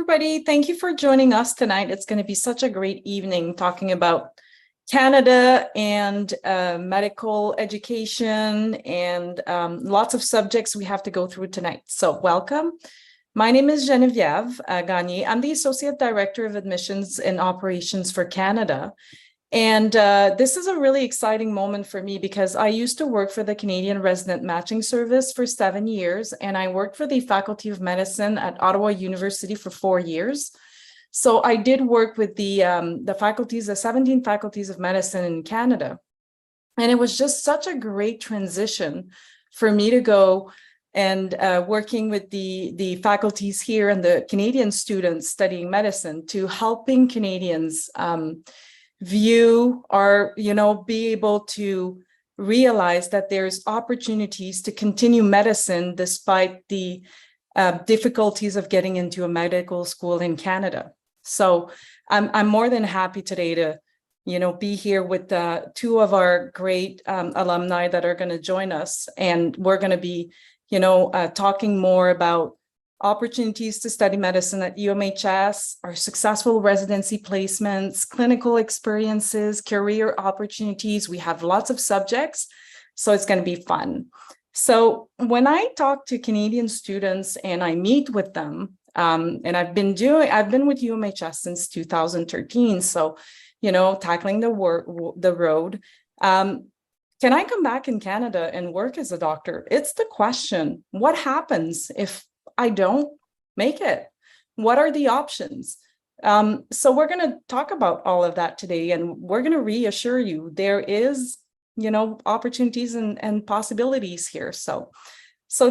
everybody. Thank you for joining us tonight. It's going to be such a great evening talking about Canada and medical education and lots of subjects we have to go through tonight. So welcome. My name is Geneviève Gagné. I'm the Associate Director of Admissions and Operations for Canada. And this is a really exciting moment for me because I used to work for the Canadian Resident Matching Service for 7 years, and I worked for the Faculty of Medicine at Ottawa University for 4 years. So I did work with the faculties, the 17 faculties of medicine in Canada. And it was just such a great transition for me to go and working with the faculties here and the Canadian students studying medicine to helping Canadians view or, be able to realize that there's opportunities to continue medicine despite the difficulties of getting into a medical school in Canada. So I'm more than happy today to, be here with two of our great alumni that are going to join us. And we're going to be, talking more about opportunities to study medicine at UMHS, our successful residency placements, clinical experiences, career opportunities. We have lots of subjects, so it's going to be fun. So when I talk to Canadian students and I meet with them, and I've been with UMHS since 2013, so tackling the road. Can I come back in Canada and work as a doctor? It's the question. What happens if I don't make it? What are the options? So we're going to talk about all of that today, and we're going to reassure you there is, opportunities and possibilities here. So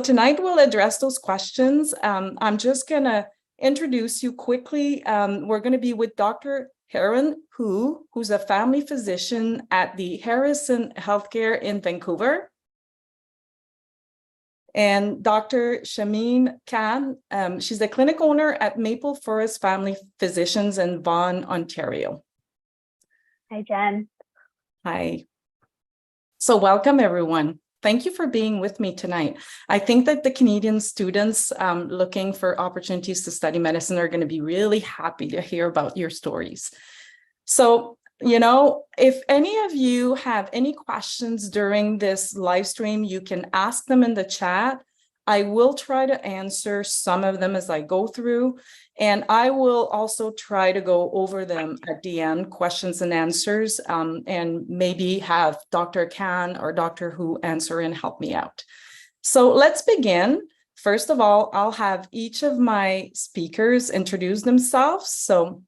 tonight we'll address those questions. I'm just going to introduce you quickly. We're going to be with Dr. Harrison Hu, who's a family physician at the Harrison Healthcare in Vancouver. And Dr. Shamim Khan, she's the clinic owner at Maple Forest Family Physicians in Vaughan, Ontario. Hi, Jen. Hi. So welcome, everyone. Thank you for being with me tonight. I think that the Canadian students looking for opportunities to study medicine are going to be really happy to hear about your stories. So, if any of you have any questions during this live stream, you can ask them in the chat. I will try to answer some of them as I go through, and I will also try to go over them at the end, questions and answers, and maybe have Dr. Khan or Dr. Hu answer and help me out. So let's begin. First of all, I'll have each of my speakers introduce themselves. So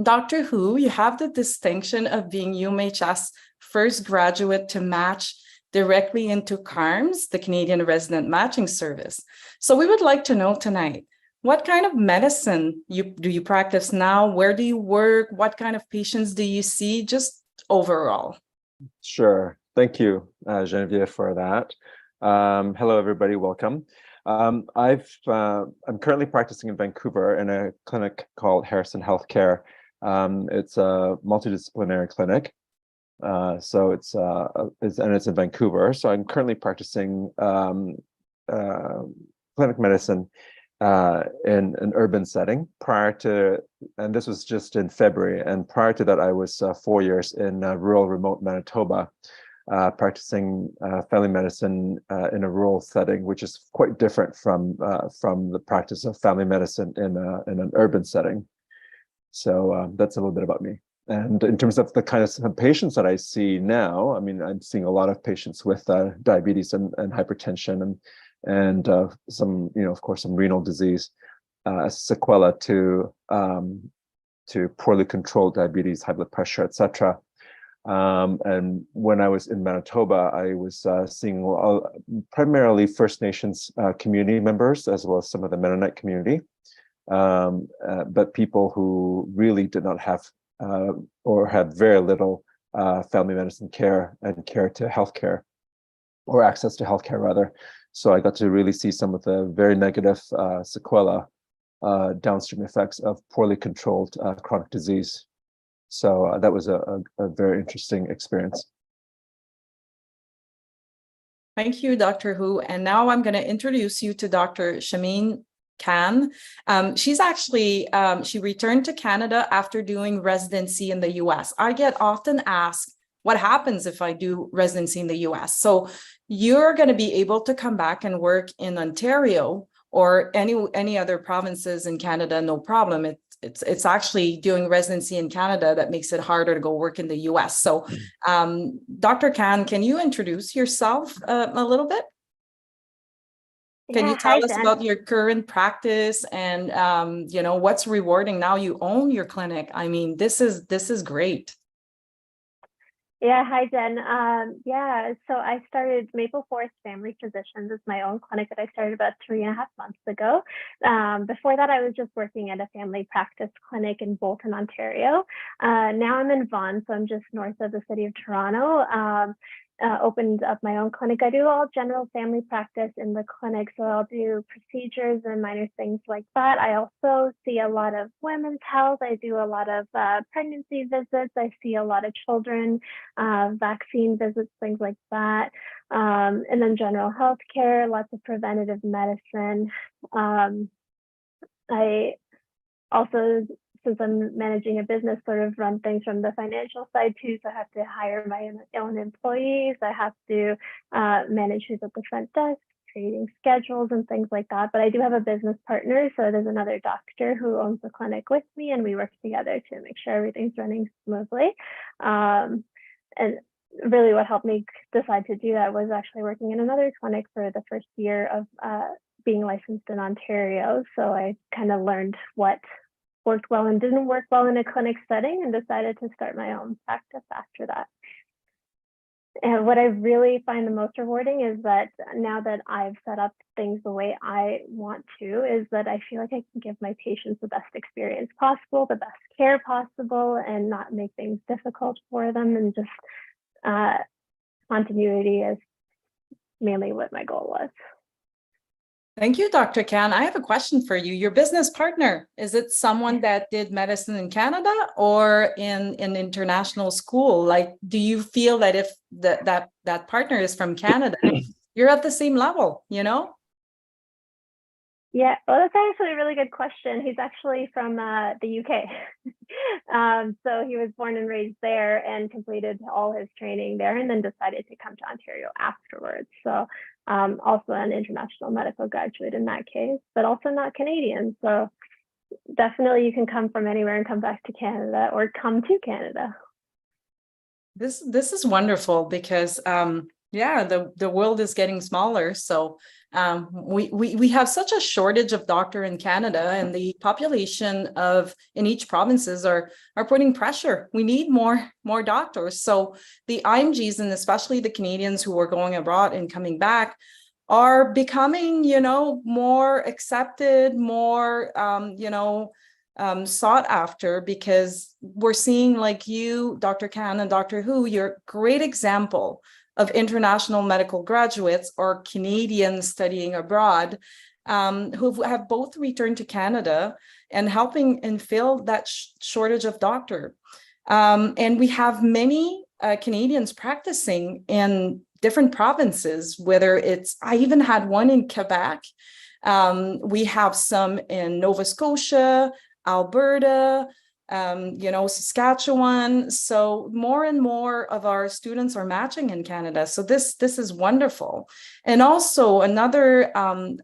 Dr. Hu, you have the distinction of being UMHS first graduate to match directly into CARMS, the Canadian Resident Matching Service. So we would like to know tonight, what kind of medicine do you practice now? Where do you work? What kind of patients do you see? Just overall. Sure. Thank you, Geneviève, for that. Hello, everybody. Welcome. I'm currently practicing in Vancouver in a clinic called Harrison Healthcare. It's a multidisciplinary clinic. So it's in Vancouver. So I'm currently practicing clinic medicine in an urban setting. And this was just in February. And prior to that, I was 4 years in rural, remote Manitoba, practicing family medicine in a rural setting, which is quite different from the practice of family medicine in an urban setting. So that's a little bit about me. And in terms of the kind of patients that I see now, I mean, I'm seeing a lot of patients with diabetes and hypertension and some, of course, some renal disease, sequela to poorly controlled diabetes, high blood pressure, etc. And when I was in Manitoba, I was seeing primarily First Nations community members, as well as some of the Mennonite community, but people who really did not have or had very little family medicine care and care to healthcare, or access to healthcare rather. So I got to really see some of the very negative sequela, downstream effects of poorly controlled chronic disease. So that was a very interesting experience. Thank you, Dr. Hu. And now I'm going to introduce you to Dr. Shameen Khan. She's actually, she returned to Canada after doing residency in the US. I get often asked, what happens if I do residency in the US? So you're going to be able to come back and work in Ontario or any other provinces in Canada, no problem. It's actually doing residency in Canada that makes it harder to go work in the US. So Dr. Khan, can you introduce yourself a little bit? Can you tell us about your current practice and you know, what's rewarding now you own your clinic? I mean, this is great. Yeah, hi Jen. Yeah, so I started Maple Forest Family Physicians as my own clinic that I started about 3.5 months ago. Before that, I was just working at a family practice clinic in Bolton, Ontario. Now I'm in Vaughan, so I'm just north of the city of Toronto. Opened up my own clinic. I do all general family practice in the clinic, so I'll do procedures and minor things like that. I also see a lot of women's health. I do a lot of pregnancy visits. I see a lot of children, vaccine visits, things like that. And then general health care, lots of preventative medicine. I also, since I'm managing a business, sort of run things from the financial side too. So I have to hire my own employees. I have to manage who's at the front desk, creating schedules and things like that. But I do have a business partner. So there's another doctor who owns the clinic with me, and we work together to make sure everything's running smoothly. And really what helped me decide to do that was actually working in another clinic for the first year of being licensed in Ontario. So I kind of learned what worked well and didn't work well in a clinic setting and decided to start my own practice after that. And what I really find the most rewarding is that now that I've set up things the way I want to, is that I feel like I can give my patients the best experience possible, the best care possible, and not make things difficult for them. And just continuity is mainly what my goal was. Thank you, Dr. Khan. I have a question for you. Your business partner, is it someone that did medicine in Canada or in an international school? Like, do you feel that if that partner is from Canada, you're at the same level, you know? Yeah, well, that's actually a really good question. He's actually from the UK. So he was born and raised there and completed all his training there and then decided to come to Ontario afterwards. So also an international medical graduate in that case, but also not Canadian. So definitely you can come from anywhere and come back to Canada or come to Canada. This is wonderful because yeah, the world is getting smaller. So we have such a shortage of doctor in Canada, and the population of in each provinces are putting pressure. We need more doctors. So the IMGs, and especially the Canadians who are going abroad and coming back, are becoming, you know, more accepted, more sought after, because we're seeing, like you, Dr. Khan and Dr. Hu, you're a great example of international medical graduates or Canadians studying abroad who have both returned to Canada and helping and fill that shortage of doctor. And we have many Canadians practicing in different provinces, whether it's, I even had one in Quebec. We have some in Nova Scotia, Alberta, Saskatchewan. So more and more of our students are matching in Canada. So this is wonderful. And also another,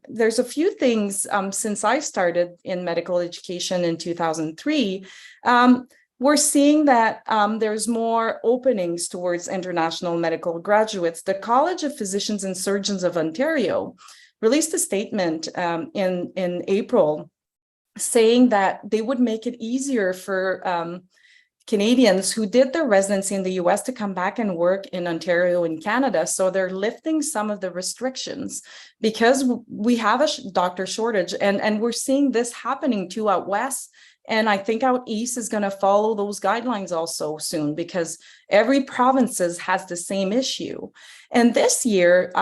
there's a few things since I started in medical education in 2003, we're seeing that there's more openings towards international medical graduates. The College of Physicians and Surgeons of Ontario released a statement in April saying that they would make it easier for Canadians who did their residency in the US to come back and work in Ontario and Canada. So they're lifting some of the restrictions because we have a doctor shortage, and we're seeing this happening too out west. And I think out east is going to follow those guidelines also soon, because every province has the same issue. And this year,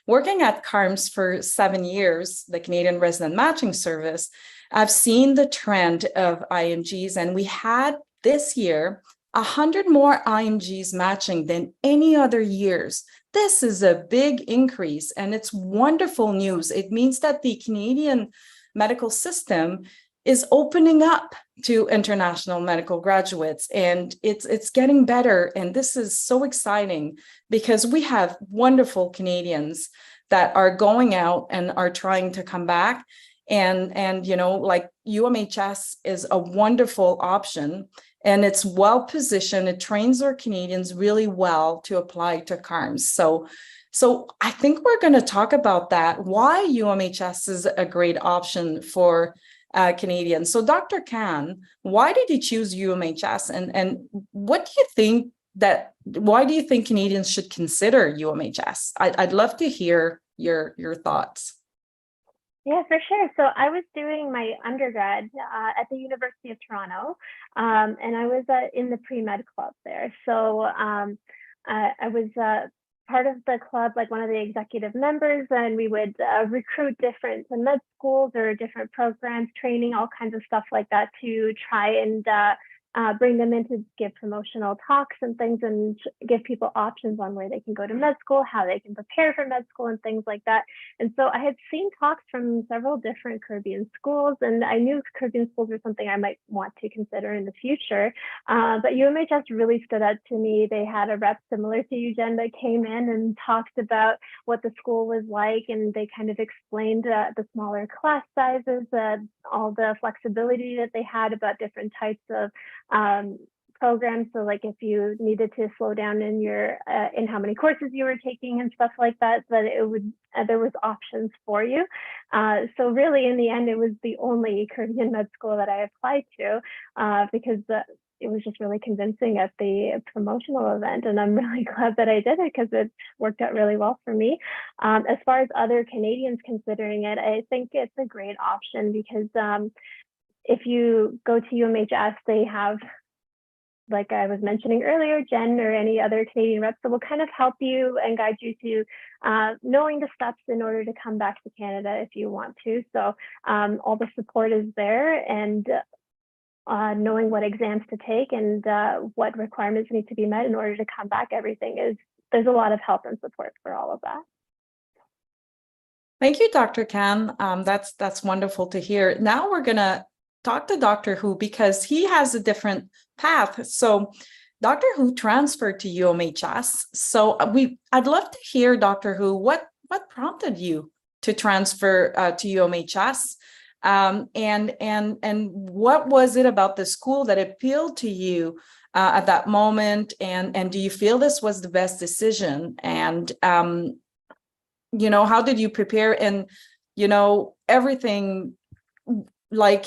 working at CARMS for 7 years, the Canadian Resident Matching Service, I've seen the trend of IMGs, and we had this year 100 more IMGs matching than any other years. This is a big increase, and it's wonderful news. It means that the Canadian medical system is opening up to international medical graduates, and it's getting better. And this is so exciting because we have wonderful Canadians that are going out and are trying to come back. And you know, like UMHS is a wonderful option, and it's well positioned. It trains our Canadians really well to apply to CARMS. So I think we're going to talk about that, why UMHS is a great option for Canadians. So Dr. Khan, why did you choose UMHS, and what do you think why do you think Canadians should consider UMHS? I'd love to hear your thoughts. Yeah, for sure. So I was doing my undergrad at the University of Toronto, and I was in the pre-med club there. So I was part of the club, like one of the executive members, and we would recruit different med schools or different programs, training, all kinds of stuff like that to try and bring them in to give promotional talks and things, and give people options on where they can go to med school, how they can prepare for med school and things like that. And so I had seen talks from several different Caribbean schools, and I knew Caribbean schools were something I might want to consider in the future. But UMHS really stood out to me. They had a rep similar to you, Jen, that came in and talked about what the school was like, and they kind of explained the smaller class sizes, all the flexibility that they had about different types of programs. So like if you needed to slow down in your in how many courses you were taking and stuff like that, that it would there was options for you. So really in the end, it was the only Caribbean med school that I applied to because it was just really convincing at the promotional event, and I'm really glad that I did it because it worked out really well for me. As far as other Canadians considering it, I think it's a great option because if you go to UMHS, they have, like I was mentioning earlier, Jen or any other Canadian reps that will kind of help you and guide you to knowing the steps in order to come back to Canada if you want to. So all the support is there, and knowing what exams to take and what requirements need to be met in order to come back, there's a lot of help and support for all of that. Thank you, Dr. Khan. That's wonderful to hear. Now we're gonna talk to Dr. Hu because he has a different path. So Dr. Hu transferred to UMHS. So I'd love to hear, Dr. Hu, what prompted you to transfer to UMHS? And what was it about the school that appealed to you at that moment? And do you feel this was the best decision? And you know, how did you prepare? And you know, everything, like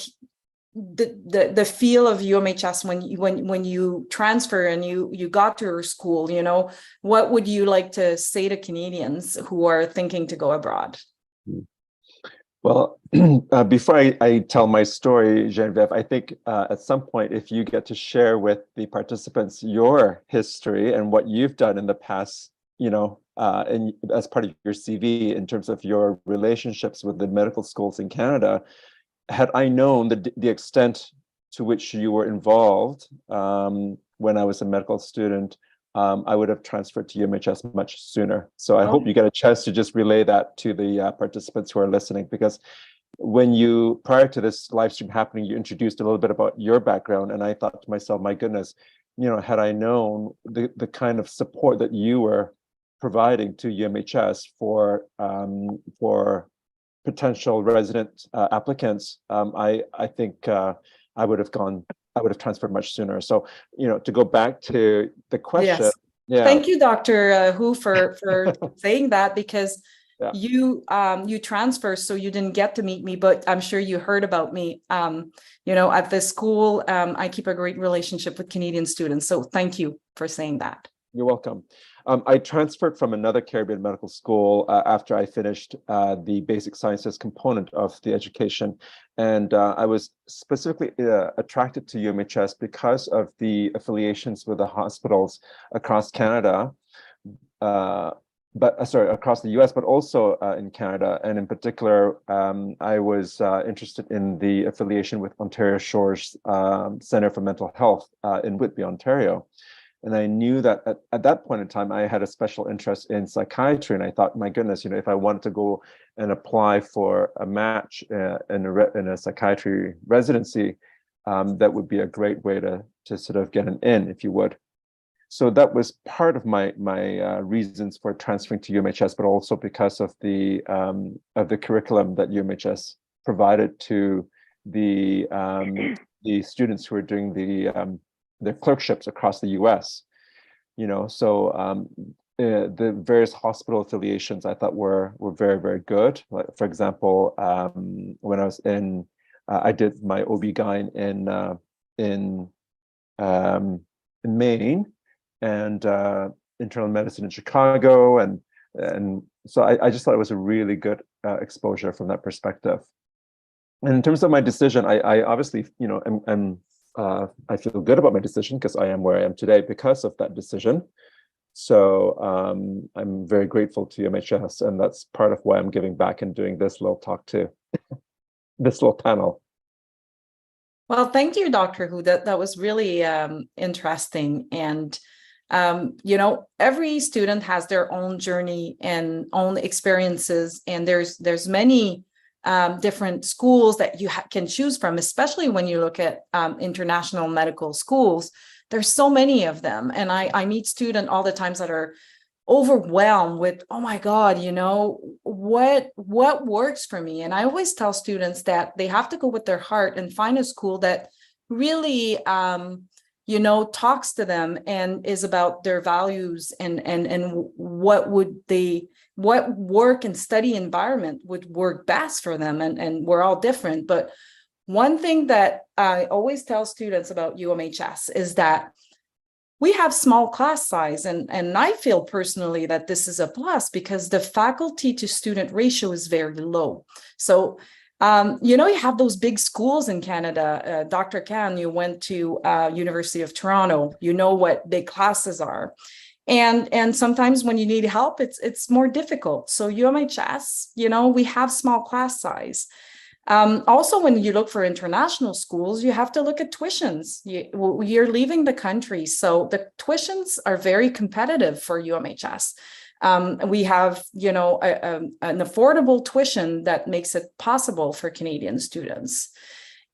the feel of UMHS when you transfer and you got to your school, you know, what would you like to say to Canadians who are thinking to go abroad? Well, before I tell my story, Geneviève, I think at some point, if you get to share with the participants your history and what you've done in the past, you know, and as part of your CV in terms of your relationships with the medical schools in Canada, had I known the extent to which you were involved when I was a medical student, I would have transferred to UMHS much sooner. So I hope you get a chance to just relay that to the participants who are listening, because when prior to this live stream happening, you introduced a little bit about your background, and I thought to myself, my goodness, you know, had I known the kind of support that you were providing to UMHS for potential resident applicants, I think I would have transferred much sooner. So, you know, to go back to the question. Yes. Yeah. Thank you, Dr. Hu, for saying that, because you transferred, so you didn't get to meet me, but I'm sure you heard about me. You know, at this school, I keep a great relationship with Canadian students. So thank you for saying that. You're welcome. I transferred from another Caribbean medical school after I finished the basic sciences component of the education. And I was specifically attracted to UMHS because of the affiliations with the hospitals across Canada, across the US, but also in Canada. And in particular, I was interested in the affiliation with Ontario Shores Centre for Mental Health in Whitby, Ontario. And I knew that at that point in time, I had a special interest in psychiatry. And I thought, my goodness, if I wanted to go and apply for a match in a psychiatry residency, that would be a great way to sort of get an in, if you would. So that was part of my reasons for transferring to UMHS, but also because of the curriculum that UMHS provided to the students who are doing their clerkships across the U.S. So the various hospital affiliations I thought were very, very good. Like, for example, when I was I did my OB-GYN in Maine, and internal medicine in Chicago, and so I just thought it was a really good exposure from that perspective. And in terms of my decision, I obviously, I feel good about my decision because I am where I am today because of that decision. So I'm very grateful to UMHS, and that's part of why I'm giving back and doing this little talk too, this little panel. Well, thank you, Dr. Hu. That was really interesting. And every student has their own journey and own experiences, and there's many different schools that you can choose from, especially when you look at international medical schools. There's so many of them, and I meet students all the times that are overwhelmed with, oh my God, what works for me? And I always tell students that they have to go with their heart and find a school that really talks to them and is about their values and what work and study environment would work best for them. And we're all different. But one thing that I always tell students about UMHS is that we have small class size, and I feel personally that this is a plus because the faculty to student ratio is very low. So you have those big schools in Canada. Dr. Khan, you went to University of Toronto. You know what big classes are. And sometimes when you need help, it's more difficult. So UMHS, we have small class size. Also, when you look for international schools, you have to look at tuitions. You're leaving the country. So the tuitions are very competitive for UMHS. We have, an affordable tuition that makes it possible for Canadian students.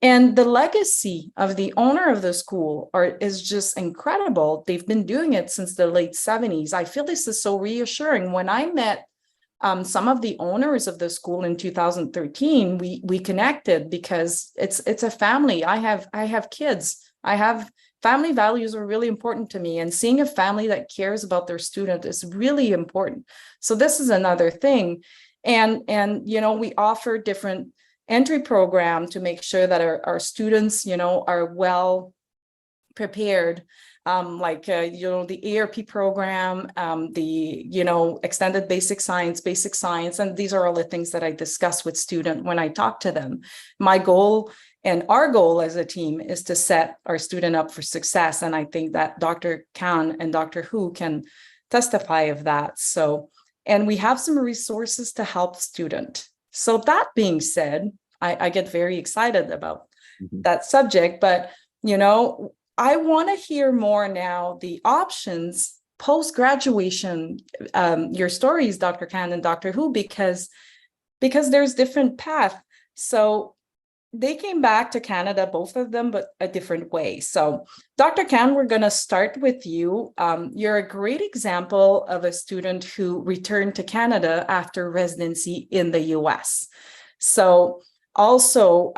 And the legacy of the owner of the school is just incredible. They've been doing it since the late 70s. I feel this is so reassuring. When I met some of the owners of the school in 2013, we connected because it's a family. I have kids. Family values are really important to me, and seeing a family that cares about their student is really important. So this is another thing. And we offer different entry program to make sure that our students, are well prepared. The ARP program, the, extended basic science, and these are all the things that I discuss with students when I talk to them. My goal and our goal as a team is to set our student up for success. And I think that Dr. Khan and Dr. Hu can testify of that. So, and we have some resources to help student. So that being said, I get very excited about that subject, but, I want to hear more now the options post-graduation, your stories, Dr. Khan and Dr. Hu, because there's different paths. So they came back to Canada, both of them, but a different way. So Dr. Khan, we're going to start with you. You're a great example of a student who returned to Canada after residency in the US. So also,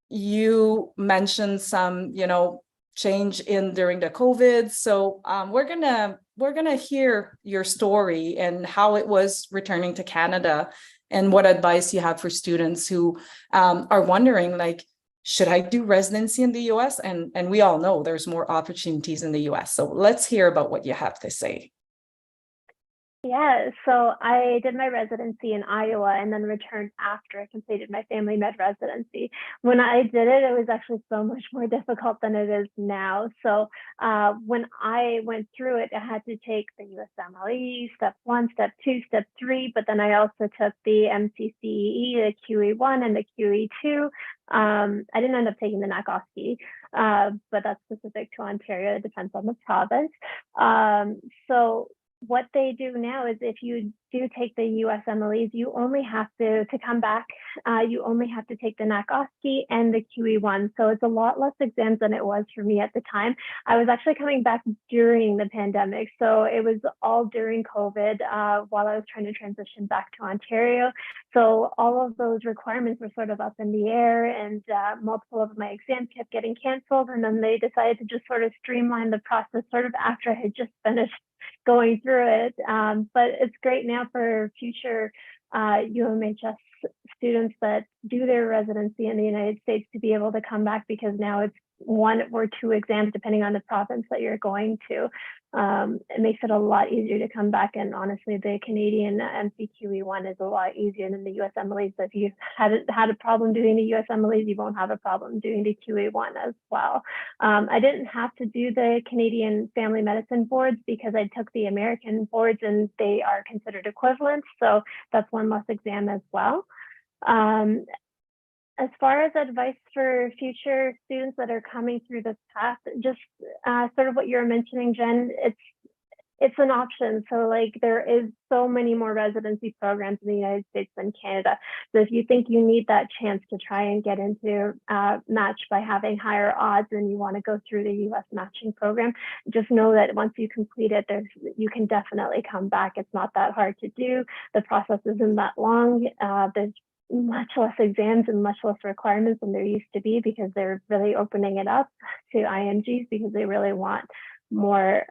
you mentioned some, change during the COVID. So we're gonna hear your story and how it was returning to Canada, and what advice you have for students who are wondering, like, should I do residency in the US? And we all know there's more opportunities in the US. So let's hear about what you have to say. Yeah, so I did my residency in Iowa and then returned after I completed my family med residency. When I did it, it was actually so much more difficult than it is now. So when I went through it, I had to take the USMLE, step 1, step 2, step 3, but then I also took the MCCE, the QE1 and the QE2. I didn't end up taking the NACOSCE, but that's specific to Ontario. It depends on the province. So what they do now is if you do take the USMLEs, you only have to come back, you only have to take the NACOSCE and the QE1. So it's a lot less exams than it was for me at the time. I was actually coming back during the pandemic. So it was all during COVID while I was trying to transition back to Ontario. So all of those requirements were sort of up in the air, and multiple of my exams kept getting canceled. And then they decided to just sort of streamline the process sort of after I had just finished going through it. But it's great now for future UMHS students that do their residency in the United States to be able to come back, because now it's 1 or 2 exams depending on the province that you're going to. It makes it a lot easier to come back, and honestly the Canadian MCQE1 is a lot easier than the USMLEs. So if you had a problem doing the USMLEs, you won't have a problem doing the QE1 as well. I didn't have to do the Canadian Family Medicine boards because I took the American boards and they are considered equivalent, so that's 1 less exam as well. As far as advice for future students that are coming through this path, just sort of what you're mentioning, Jen, it's an option. So like there is so many more residency programs in the United States than Canada. So if you think you need that chance to try and get into match by having higher odds and you want to go through the US matching program, just know that once you complete it, you can definitely come back. It's not that hard to do. The process isn't that long. There's much less exams and much less requirements than there used to be, because they're really opening it up to IMGs because they really want more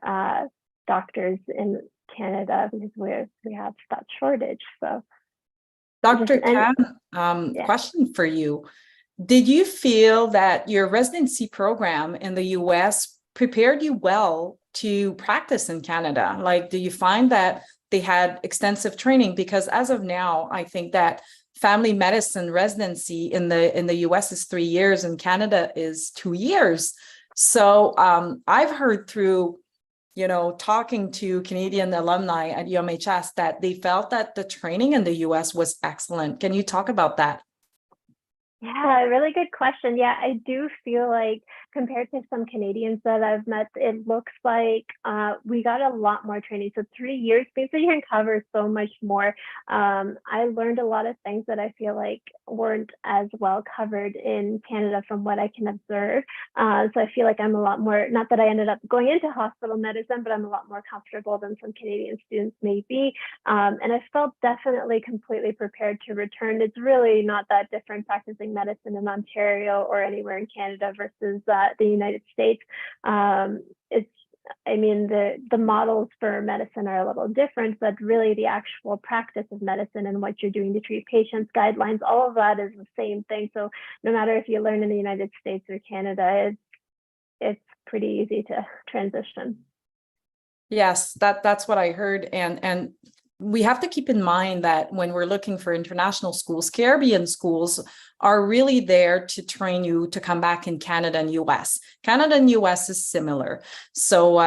doctors in Canada, because we have that shortage. So Dr. Khan, yeah. Question for you. Did you feel that your residency program in the US prepared you well to practice in Canada? Like, do you find that they had extensive training? Because as of now, I think that family medicine residency in the US is 3 years and Canada is 2 years. So I've heard through, talking to Canadian alumni at UMHS that they felt that the training in the US was excellent. Can you talk about that? Yeah, really good question. Yeah, I do feel like compared to some Canadians that I've met, it looks like we got a lot more training. So 3 years basically can cover so much more. I learned a lot of things that I feel like weren't as well covered in Canada from what I can observe. So I feel like I'm a lot more, not that I ended up going into hospital medicine, but I'm a lot more comfortable than some Canadian students may be. And I felt definitely completely prepared to return. It's really not that different practicing medicine in Ontario or anywhere in Canada versus the United States. The models for medicine are a little different, but really the actual practice of medicine and what you're doing to treat patients, guidelines, all of that is the same thing. So no matter if you learn in the United States or Canada, it's pretty easy to transition. Yes, that's what I heard. And we have to keep in mind that when we're looking for international schools, Caribbean schools are really there to train you to come back in Canada and US. Canada and US is similar. So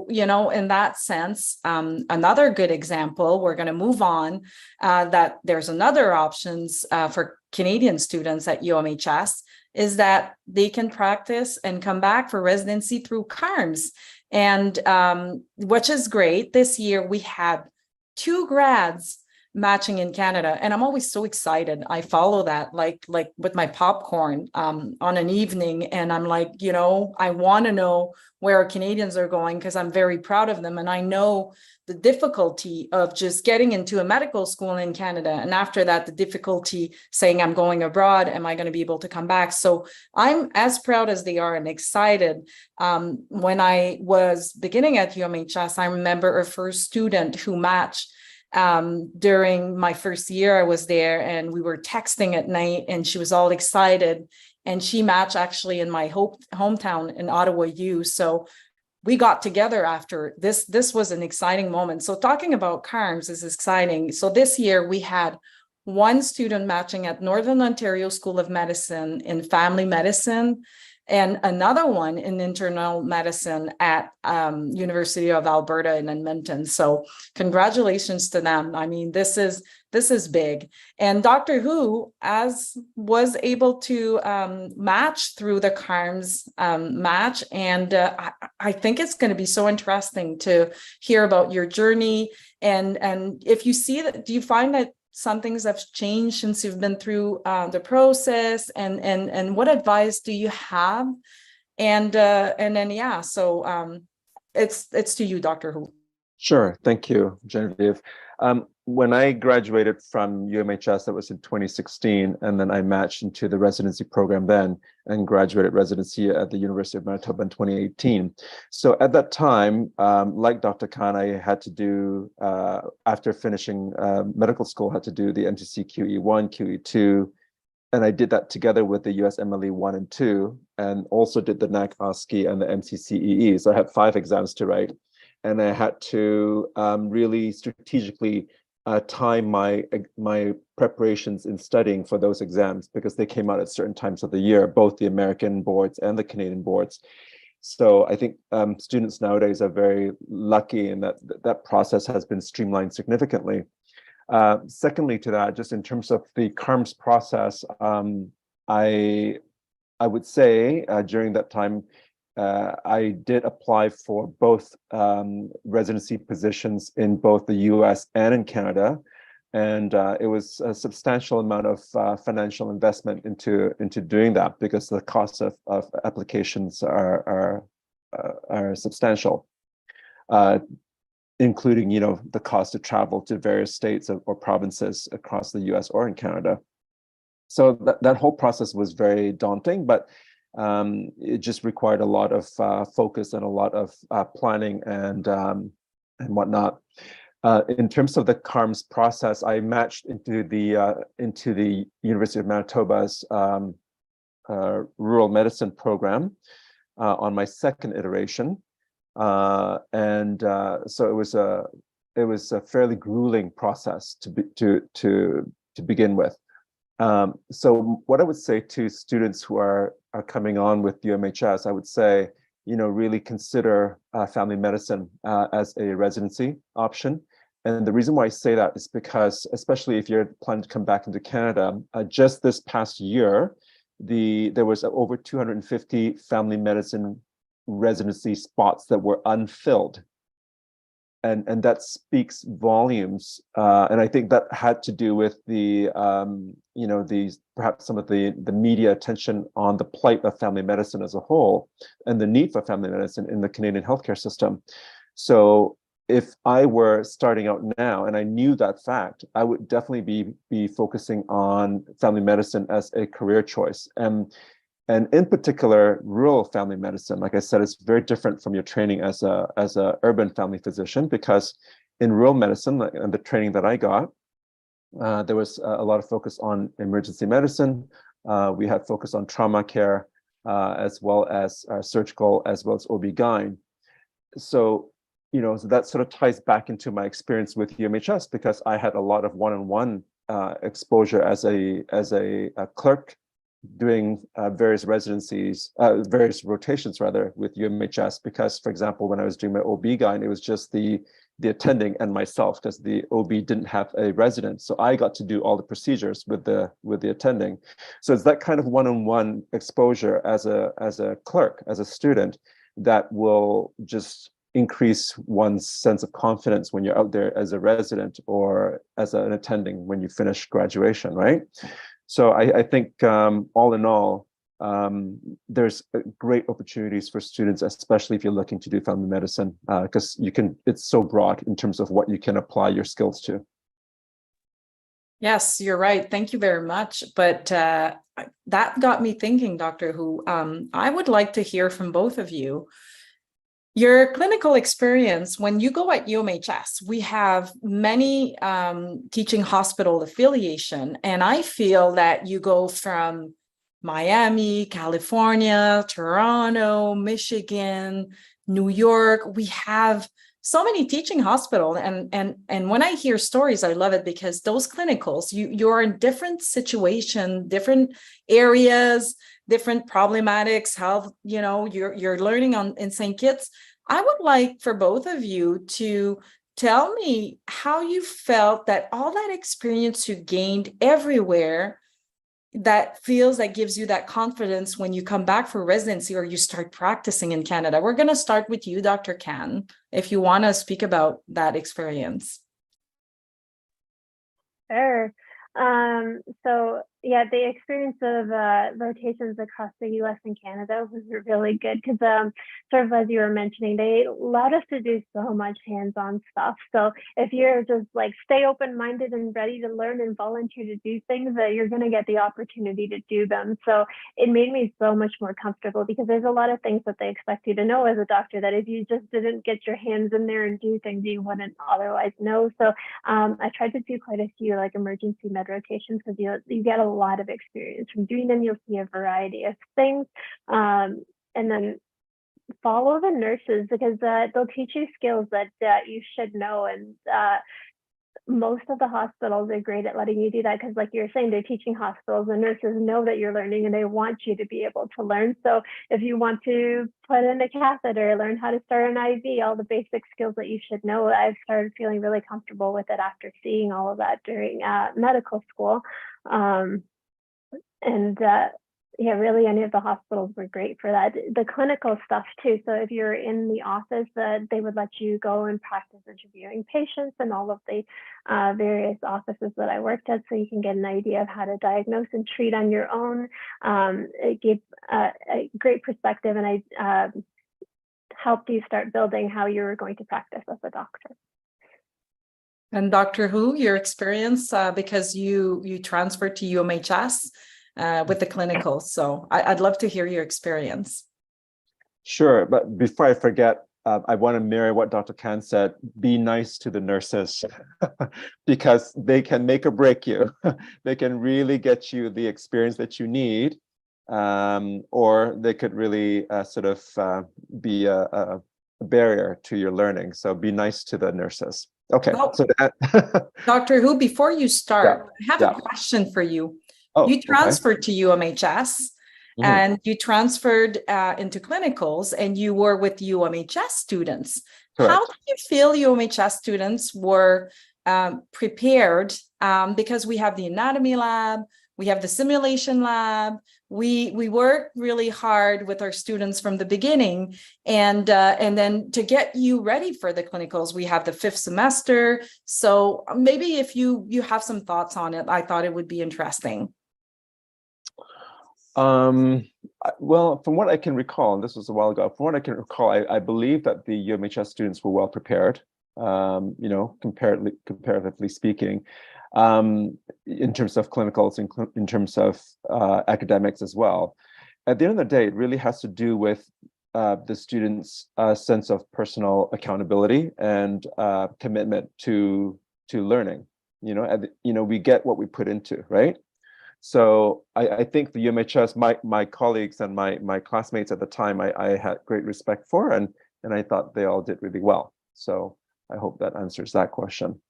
in that sense, another good example, we're going to move on, that there's another options for Canadian students at UMHS is that they can practice and come back for residency through CARMS. And which is great. This year we had 2 grads matching in Canada, and I'm always so excited. I follow that like with my popcorn on an evening, and I'm like, I want to know where our Canadians are going because I'm very proud of them, and I know the difficulty of just getting into a medical school in Canada, and after that the difficulty saying I'm going abroad, am I going to be able to come back? So I'm as proud as they are and excited. When I was beginning at UMHS, I remember a first student who matched during my first year I was there, and we were texting at night, and she was all excited, and she matched actually in my hometown in Ottawa U. So we got together after this. This was an exciting moment. So talking about CARMS is exciting. So this year we had one student matching at Northern Ontario School of Medicine in family medicine, and another one in internal medicine at University of Alberta in Edmonton. So congratulations to them. I mean, this is big. And Doctor Who was able to match through the CARMS match. And I think it's going to be so interesting to hear about your journey. And if you see that, do you find that some things have changed since you've been through the process, and what advice do you have? And then, yeah, so it's to you, Dr. Who. Sure. Thank you, Geneviève. When I graduated from UMHS, that was in 2016, and then I matched into the residency program then and graduated residency at the University of Manitoba in 2018. So at that time, like Dr. Khan, I had to do, after finishing medical school, had to do the MTC QE1, QE2, and I did that together with the USMLE 1 and 2, and also did the NAC OSCE and the MCCEE. So I had 5 exams to write. And I had to really strategically time my preparations in studying for those exams, because they came out at certain times of the year, both the American boards and the Canadian boards. So I think students nowadays are very lucky in that process has been streamlined significantly. Secondly to that, just in terms of the CARMS process, I would say during that time, I did apply for both residency positions in both the US and in Canada. And it was a substantial amount of financial investment into doing that, because the cost of applications are substantial, including, the cost to travel to various states or provinces across the US or in Canada. So that whole process was very daunting, but it just required a lot of focus and a lot of planning and whatnot. In terms of the CARMS process, I matched into the University of Manitoba's rural medicine program on my second iteration, and so it was a fairly grueling process to begin with. So what I would say to students who are coming on with UMHS, I would say, really consider family medicine as a residency option. And the reason why I say that is because, especially if you're planning to come back into Canada, just this past year, there was over 250 family medicine residency spots that were unfilled. And that speaks volumes, and I think that had to do with perhaps some of the media attention on the plight of family medicine as a whole, and the need for family medicine in the Canadian healthcare system. So if I were starting out now and I knew that fact, I would definitely be focusing on family medicine as a career choice. And in particular, rural family medicine, like I said, it's very different from your training as a urban family physician, because in rural medicine, and the training that I got, there was a lot of focus on emergency medicine. We had focus on trauma care, as well as surgical, as well as OB-GYN. So, so that sort of ties back into my experience with UMHS, because I had a lot of one-on-one exposure as a clerk, doing various rotations rather with UMHS, because, for example, when I was doing my OB-GYN, it was just the attending and myself, because the OB didn't have a resident. So I got to do all the procedures with the attending. So it's that kind of one-on-one exposure as a clerk, as a student, that will just increase one's sense of confidence when you're out there as a resident or as an attending when you finish graduation, right? So I think all in all, there's great opportunities for students, especially if you're looking to do family medicine, because it's so broad in terms of what you can apply your skills to. Yes, you're right. Thank you very much. But that got me thinking, Dr. Who, I would like to hear from both of you. Your clinical experience, when you go at UMHS, we have many teaching hospital affiliation, and I feel that you go from Miami, California, Toronto, Michigan, New York. We have so many teaching hospitals, and when I hear stories, I love it, because those clinicals, you're in different situation, different areas, different problematics, how you're learning in St. Kitts. I would like for both of you to tell me how you felt that all that experience you gained everywhere, that gives you that confidence when you come back for residency or you start practicing in Canada. We're going to start with you, Dr. Khan, if you want to speak about that experience. Sure. So yeah, the experience of rotations across the US and Canada was really good, because sort of as you were mentioning, they allowed us to do so much hands-on stuff. So if you're just like stay open-minded and ready to learn and volunteer to do things, that you're going to get the opportunity to do them. So it made me so much more comfortable, because there's a lot of things that they expect you to know as a doctor that if you just didn't get your hands in there and do things you wouldn't otherwise know. So I tried to do quite a few like emergency med rotations, because you get a lot of experience from doing them. You'll see a variety of things, and then follow the nurses, because they'll teach you skills that you should know. And most of the hospitals are great at letting you do that, because like you're saying, they're teaching hospitals, the nurses know that you're learning and they want you to be able to learn. So if you want to put in a catheter, learn how to start an IV, all the basic skills that you should know, I've started feeling really comfortable with it after seeing all of that during medical school. Yeah, really, any of the hospitals were great for that. The clinical stuff too. So if you're in the office, they would let you go and practice interviewing patients and all of the various offices that I worked at, so you can get an idea of how to diagnose and treat on your own. It gave a great perspective, and I helped you start building how you were going to practice as a doctor. And Dr. Hu, your experience, because you transferred to UMHS with the clinicals. So I'd love to hear your experience. Sure, but before I forget, I want to mirror what Dr. Khan said. Be nice to the nurses because they can make or break you. They can really get you the experience that you need, or they could really be a barrier to your learning. So be nice to the nurses. Okay, well, so that Dr. Hu, before you start, I have a question for you. You transferred to UMHS, and you transferred into clinicals, and you were with UMHS students. Correct. How do you feel UMHS students were prepared? Because we have the anatomy lab, we have the simulation lab. We work really hard with our students from the beginning, and then to get you ready for the clinicals, we have the 5th semester. So maybe if you have some thoughts on it, I thought it would be interesting. Well, from what I can recall, and this was a while ago, from what I can recall, I believe that the UMHS students were well prepared, comparatively speaking, in terms of clinicals, in terms of academics as well. At the end of the day, it really has to do with the students' sense of personal accountability and commitment to learning. We get what we put into, right? So I think the UMHS, my colleagues and my classmates at the time, I had great respect for, and I thought they all did really well. So I hope that answers that question.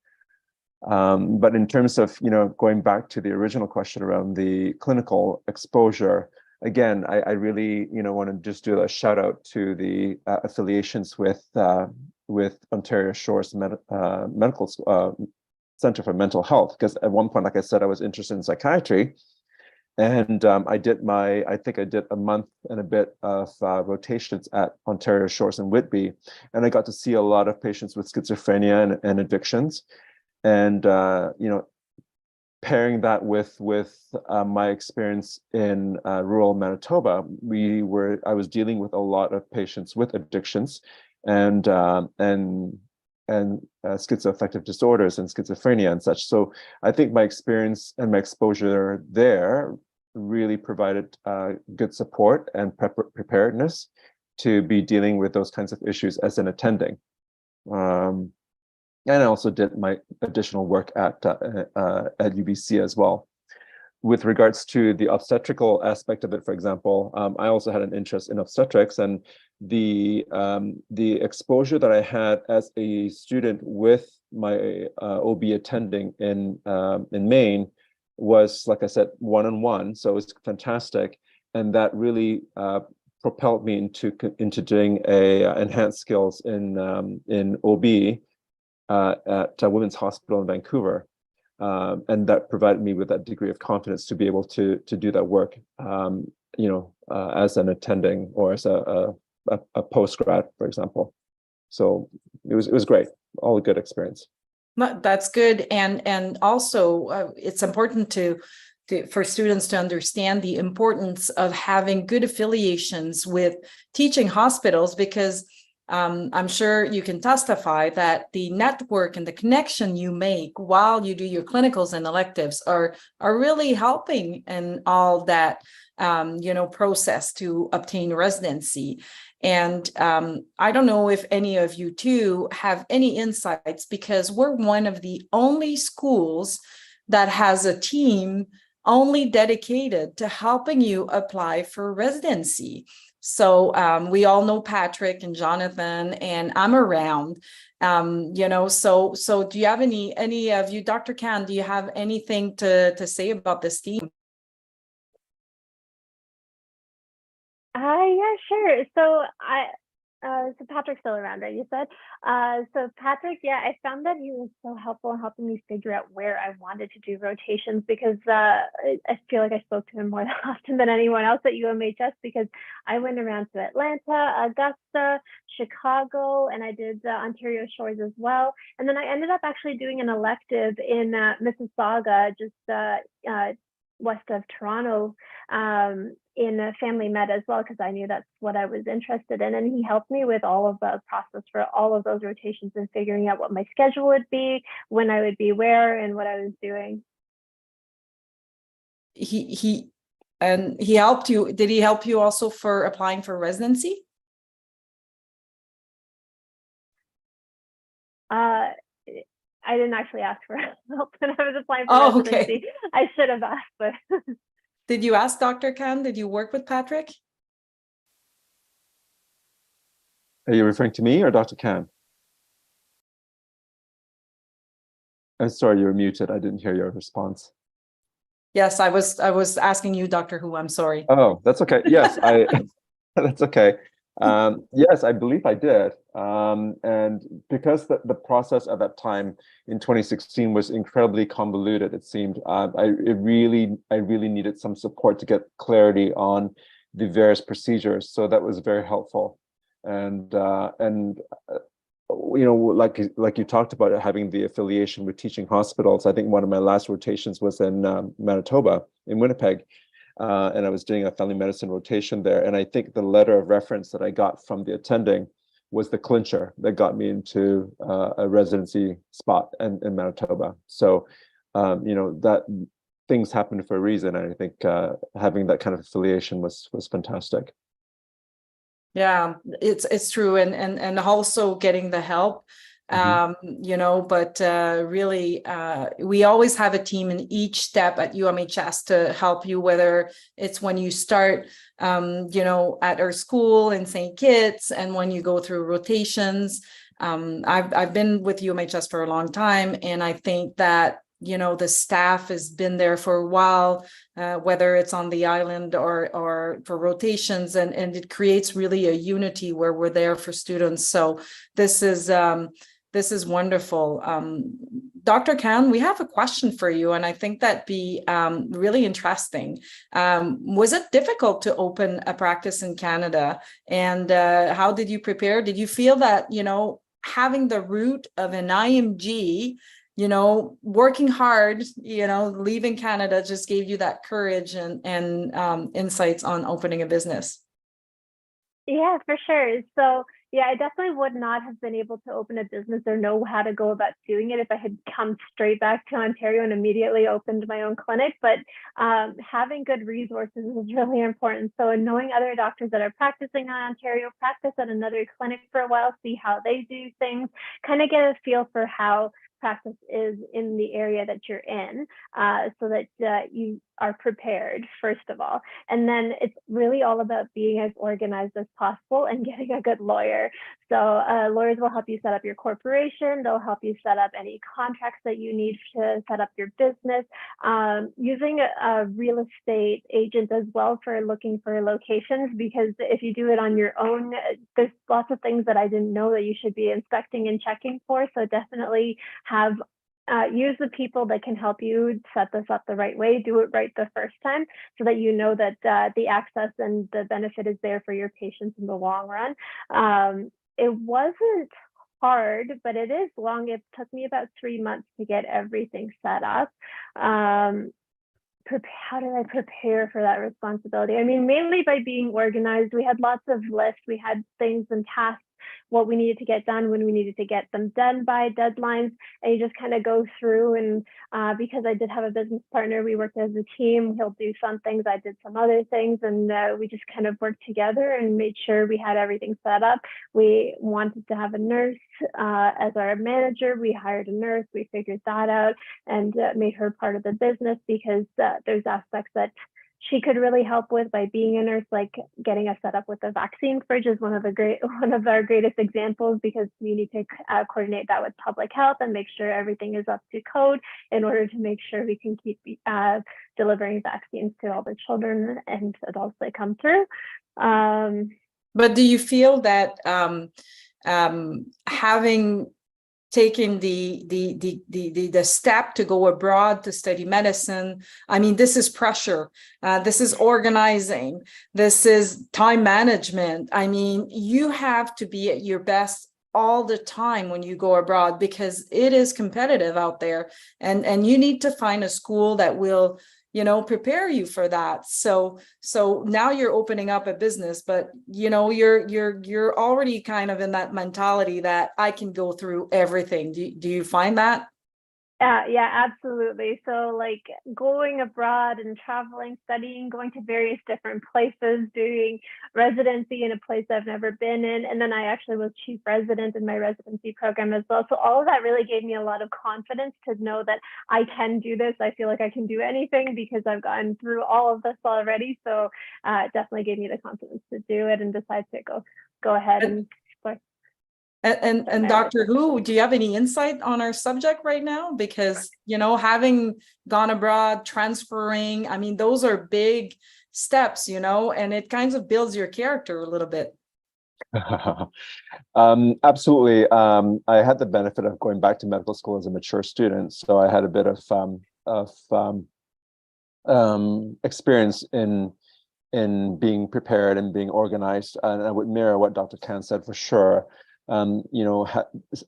But in terms of going back to the original question around the clinical exposure, again, I really want to just do a shout out to the affiliations with Ontario Shores Medical Center for Mental Health, because at one point, like I said, I was interested in psychiatry, and I think I did a month and a bit of rotations at Ontario Shores and Whitby, and I got to see a lot of patients with schizophrenia and addictions, and pairing that with my experience in rural Manitoba, I was dealing with a lot of patients with addictions and schizoaffective disorders and schizophrenia and such. So I think my experience and my exposure there really provided good support and preparedness to be dealing with those kinds of issues as an attending. And I also did my additional work at UBC as well. with regards to the obstetrical aspect of it, for example, I also had an interest in obstetrics, and the exposure that I had as a student with my OB attending in Maine was, like I said, one-on-one. So it was fantastic, and that really propelled me into doing a enhanced skills in OB at Women's Hospital in Vancouver. And that provided me with that degree of confidence to be able to do that work, as an attending or as a post-grad, for example. So it was great, all a good experience. That's good, and also it's important for students to understand the importance of having good affiliations with teaching hospitals, because I'm sure you can testify that the network and the connection you make while you do your clinicals and electives are really helping in all that process to obtain residency. And I don't know if any of you two have any insights, because we're one of the only schools that has a team only dedicated to helping you apply for residency. So we all know Patrick and Jonathan, and I'm around, so do you have any of you, Dr. Khan, do you have anything to say about this team? Yeah, sure. So Patrick's still around, right? You said. So Patrick, yeah, I found that he was so helpful in helping me figure out where I wanted to do rotations, because I feel like I spoke to him more often than anyone else at UMHS, because I went around to Atlanta, Augusta, Chicago, and I did Ontario Shores as well. And then I ended up actually doing an elective in Mississauga, just west of Toronto, in family med as well, because I knew that's what I was interested in. And he helped me with all of the process for all of those rotations and figuring out what my schedule would be, when I would be where, and what I was doing. He helped you. Did he help you also for applying for residency? I didn't actually ask for help when I was applying for residency. Okay. I should have asked, but did you ask Dr. Khan? Did you work with Patrick? Are you referring to me or Dr. Khan? I'm sorry, you're muted. I didn't hear your response. Yes, I was asking you, Dr. Who. I'm sorry. Oh, that's okay. Yes, that's okay. Yes, I believe I did. And because the process at that time in 2016 was incredibly convoluted, it seemed, I really needed some support to get clarity on the various procedures. So that was very helpful. And like you talked about, having the affiliation with teaching hospitals. I think one of my last rotations was in Manitoba, in Winnipeg. And I was doing a family medicine rotation there. And I think the letter of reference that I got from the attending was the clincher that got me into a residency spot in Manitoba. So, that things happen for a reason. And I think having that kind of affiliation was fantastic. Yeah, it's true. And also getting the help. But really, we always have a team in each step at UMHS to help you, whether it's when you start, at our school in St. Kitts, and when you go through rotations. I've been with UMHS for a long time, and I think that, the staff has been there for a while, whether it's on the island or for rotations, and it creates really a unity where we're there for students. So this is wonderful. Dr. Khan, we have a question for you, and I think that'd be really interesting. Was it difficult to open a practice in Canada? And how did you prepare? Did you feel that, having the root of an IMG, working hard, leaving Canada just gave you that courage and insights on opening a business? Yeah, for sure. So yeah, I definitely would not have been able to open a business or know how to go about doing it if I had come straight back to Ontario and immediately opened my own clinic. But having good resources is really important. So knowing other doctors that are practicing in Ontario, practice at another clinic for a while, see how they do things, kind of get a feel for how practice is in the area that you're in, so that you are prepared, first of all. And then it's really all about being as organized as possible and getting a good lawyer. So lawyers will help you set up your corporation. They'll help you set up any contracts that you need to set up your business. Using a real estate agent as well for looking for locations, because if you do it on your own, there's lots of things that I didn't know that you should be inspecting and checking for. So definitely have use the people that can help you set this up the right way, do it right the first time, so that you know that the access and the benefit is there for your patients in the long run. It wasn't hard, but it is long. It took me about 3 months to get everything set up. How did I prepare for that responsibility? I mean, mainly by being organized. We had lots of lists. We had things and tasks, what we needed to get done, when we needed to get them done by, deadlines, and you just kind of go through. And because I did have a business partner, we worked as a team. He'll do some things, I did some other things, and we just kind of worked together and made sure we had everything set up. We wanted to have a nurse as our manager. We hired a nurse. We figured that out and made her part of the business, because there's aspects that she could really help with by being a nurse, like getting us set up with the vaccine fridge is one of our greatest examples, because we need to coordinate that with public health and make sure everything is up to code in order to make sure we can keep delivering vaccines to all the children and adults that come through. But do you feel that having taking the step to go abroad to study medicine, I mean, this is pressure, this is organizing, this is time management. I mean, you have to be at your best all the time when you go abroad, because it is competitive out there, and you need to find a school that will, you know, prepare you for that. So now you're opening up a business, but you know, you're already kind of in that mentality that I can go through everything. Do you find that? Yeah, absolutely. So like going abroad and traveling, studying, going to various different places, doing residency in a place I've never been in. And then I actually was chief resident in my residency program as well. So all of that really gave me a lot of confidence to know that I can do this. I feel like I can do anything because I've gone through all of this already. So it definitely gave me the confidence to do it and decide to go ahead and explore. And Dr. Hu, do you have any insight on our subject right now? Because, you know, having gone abroad, transferring, I mean, those are big steps, you know, and it kind of builds your character a little bit. Absolutely. I had the benefit of going back to medical school as a mature student, so I had a bit of experience in being prepared and being organized, and I would mirror what Dr. Khan said for sure. You know,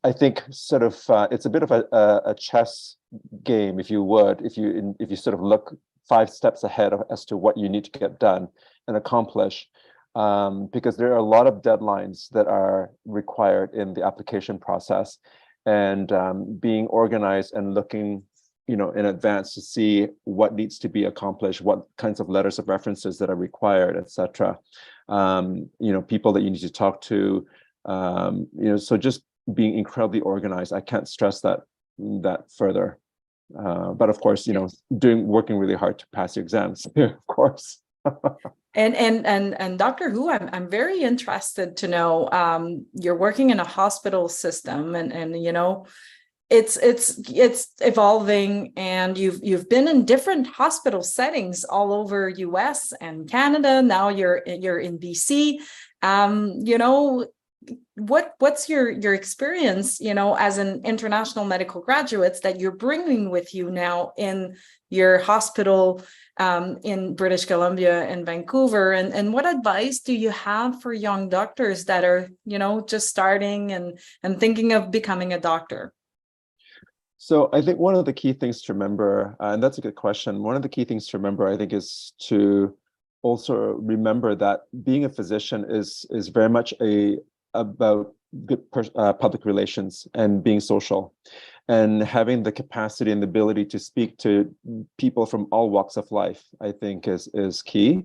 I think sort of it's a bit of a chess game, if you would, if you sort of look 5 steps ahead as to what you need to get done and accomplish, because there are a lot of deadlines that are required in the application process, and being organized and looking, you know, in advance to see what needs to be accomplished, what kinds of letters of references that are required, etc. You know, people that you need to talk to. You know, so just being incredibly organized. I can't stress that further. But of course, you know, working really hard to pass your exams, of course. And Dr. Hu, I'm very interested to know, you're working in a hospital system, and you know, it's evolving, and you've been in different hospital settings all over US and Canada. Now you're in BC. You know, what's your experience, you know, as an international medical graduates that you're bringing with you now in your hospital in British Columbia and Vancouver, and what advice do you have for young doctors that are, you know, just starting and thinking of becoming a doctor? So I think one of the key things to remember, and that's a good question, one of the key things to remember, I think, is to also remember that being a physician is very much about good public relations and being social, and having the capacity and the ability to speak to people from all walks of life, I think is key.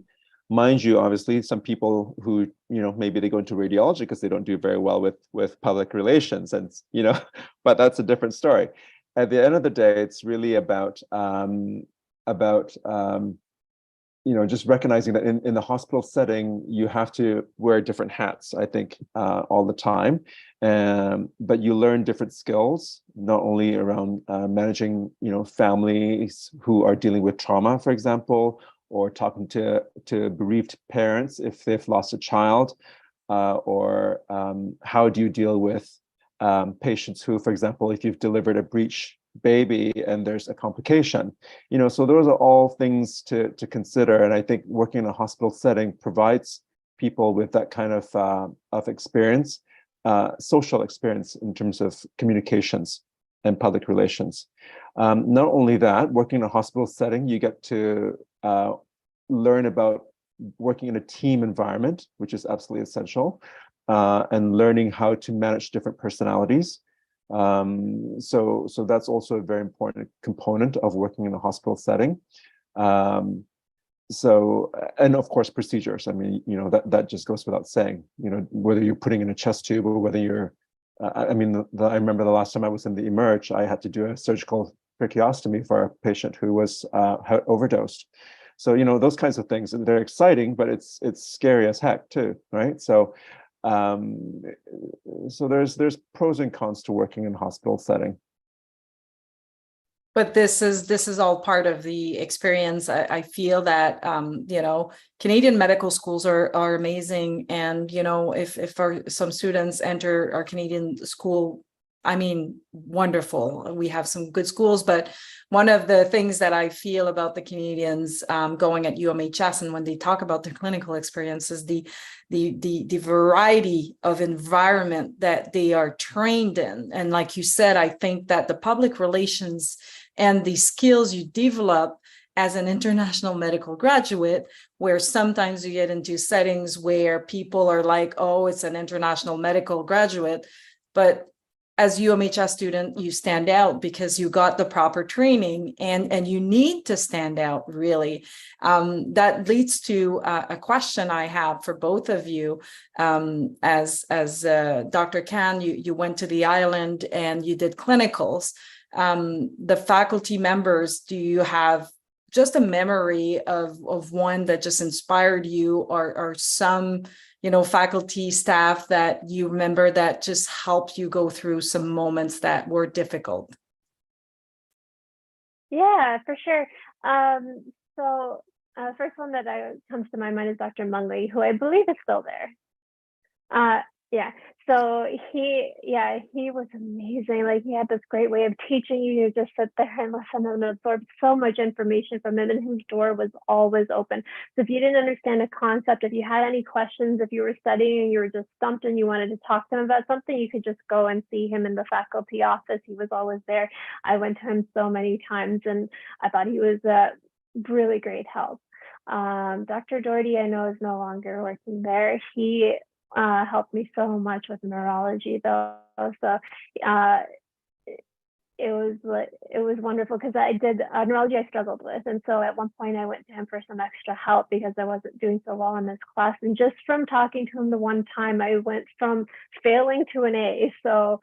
Mind you, obviously, some people who, you know, maybe they go into radiology because they don't do very well with public relations, and, you know, but that's a different story. At the end of the day, it's really about about just recognizing that in the hospital setting, you have to wear different hats, I think, all the time. But you learn different skills, not only around managing, families who are dealing with trauma, for example, or talking to bereaved parents if they've lost a child, or how do you deal with patients who, for example, if you've delivered a breech baby and there's a complication, so those are all things to consider. And I think working in a hospital setting provides people with that kind of experience, social experience in terms of communications and public relations. Not only that, working in a hospital setting, you get to learn about working in a team environment, which is absolutely essential, and learning how to manage different personalities. So that's also a very important component of working in a hospital setting. So, and of course, procedures. I mean, that just goes without saying, whether you're putting in a chest tube or whether you're, I remember the last time I was in the emerge, I had to do a surgical tracheostomy for a patient who was had overdosed. So, those kinds of things, they're exciting, but it's scary as heck too, right? So there's pros and cons to working in a hospital setting. But this is all part of the experience. I feel that Canadian medical schools are amazing, and if some students enter our Canadian school, wonderful. We have some good schools, but one of the things that I feel about the Canadians going at UMHS, and when they talk about their clinical experience, is the variety of environment that they are trained in. And like you said, I think that the public relations and the skills you develop as an international medical graduate, where sometimes you get into settings where people are like, oh, it's an international medical graduate, but as UMHS student, you stand out because you got the proper training, and you need to stand out, really. That leads to a question I have for both of you. As Dr. Khan, you went to the island and you did clinicals. The faculty members, do you have just a memory of one that just inspired you, or some faculty staff that you remember that just helped you go through some moments that were difficult? Yeah, for sure. So first one that comes to my mind is Dr. Mungley, who I believe is still there. Yeah, so he was amazing. Like, he had this great way of teaching you. You just sit there and listen and absorb so much information from him, and his door was always open. So if you didn't understand a concept, if you had any questions, if you were studying and you were just stumped and you wanted to talk to him about something, you could just go and see him in the faculty office. He was always there. I went to him so many times, and I thought he was a really great help. Dr. Doherty, I know, is no longer working there. He helped me so much with neurology, though. So it was wonderful, because I did neurology I struggled with, and so at one point I went to him for some extra help because I wasn't doing so well in this class. And just from talking to him the one time, I went from failing to an A. So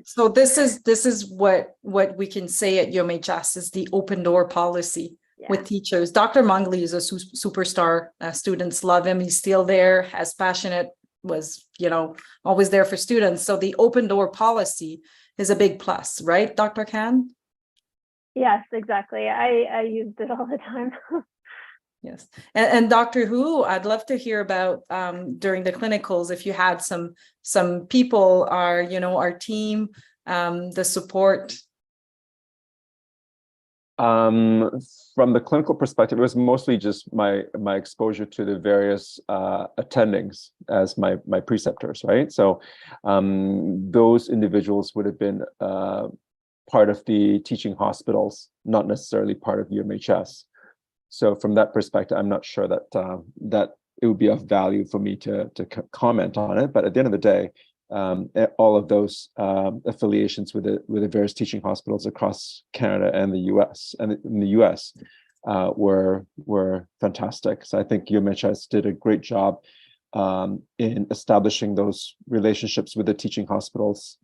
so this is what we can say at UMHS is the open door policy. Yeah. With teachers. Dr. Mungley is a superstar. Students love him. He's still there, as passionate, was, always there for students. So the open door policy is a big plus, right, Dr. Khan? Yes, exactly. I used it all the time. Yes. And Dr. Hu, I'd love to hear about during the clinicals, if you had some people, our team, the support. From the clinical perspective, it was mostly just my exposure to the various attendings as my preceptors, right? So those individuals would have been part of the teaching hospitals, not necessarily part of UMHS. So from that perspective, I'm not sure that that it would be of value for me to comment on it. But at the end of the day, all of those affiliations with the various teaching hospitals across Canada and the US and in the US were fantastic. So I think UMHS did a great job in establishing those relationships with the teaching hospitals,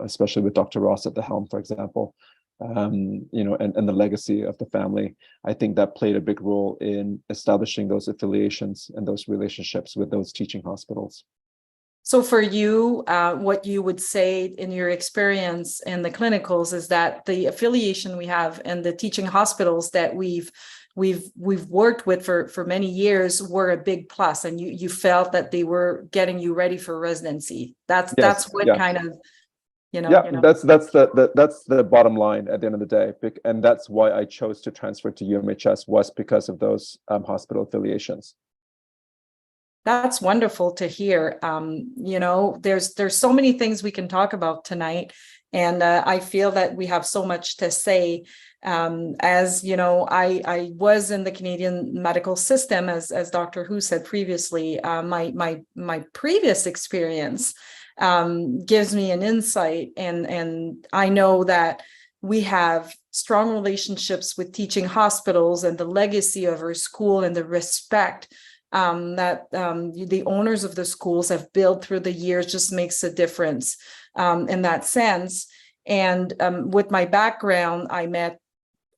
especially with Dr. Ross at the helm, for example. and the legacy of the family. I think that played a big role in establishing those affiliations and those relationships with those teaching hospitals. So for you, what you would say in your experience in the clinicals is that the affiliation we have and the teaching hospitals that we've worked with for many years were a big plus, and you felt that they were getting you ready for residency. That's what kind of, that's the bottom line at the end of the day, and that's why I chose to transfer to UMHS, was because of those hospital affiliations. That's wonderful to hear. There's so many things we can talk about tonight, and I feel that we have so much to say. As you know, I was in the Canadian medical system, as Dr. Hu said previously. My previous experience gives me an insight, and I know that we have strong relationships with teaching hospitals, and the legacy of our school and the respect that the owners of the schools have built through the years just makes a difference in that sense. And with my background, I met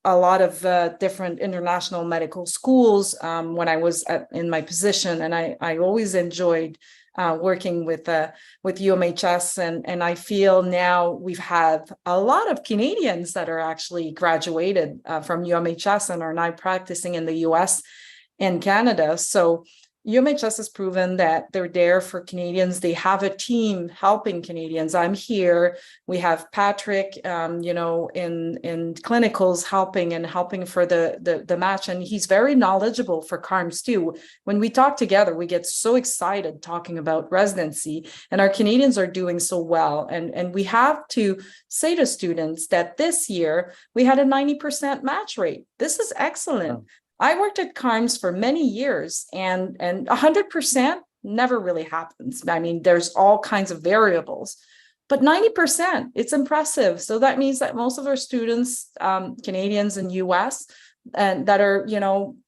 a lot of different international medical schools when I was in my position, and I always enjoyed working with UMHS, and I feel now we've had a lot of Canadians that are actually graduated from UMHS and are now practicing in the US and Canada. So UMHS has proven that they're there for Canadians. They have a team helping Canadians. I'm here. We have Patrick, in clinicals helping for the match, and he's very knowledgeable for CARMS too. When we talk together, we get so excited talking about residency, and our Canadians are doing so well. And we have to say to students that this year we had a 90% match rate. This is excellent. Oh. I worked at CARMS for many years, and 100% never really happens. I mean, there's all kinds of variables, but 90%, it's impressive. So that means that most of our students, Canadians and US, and that are,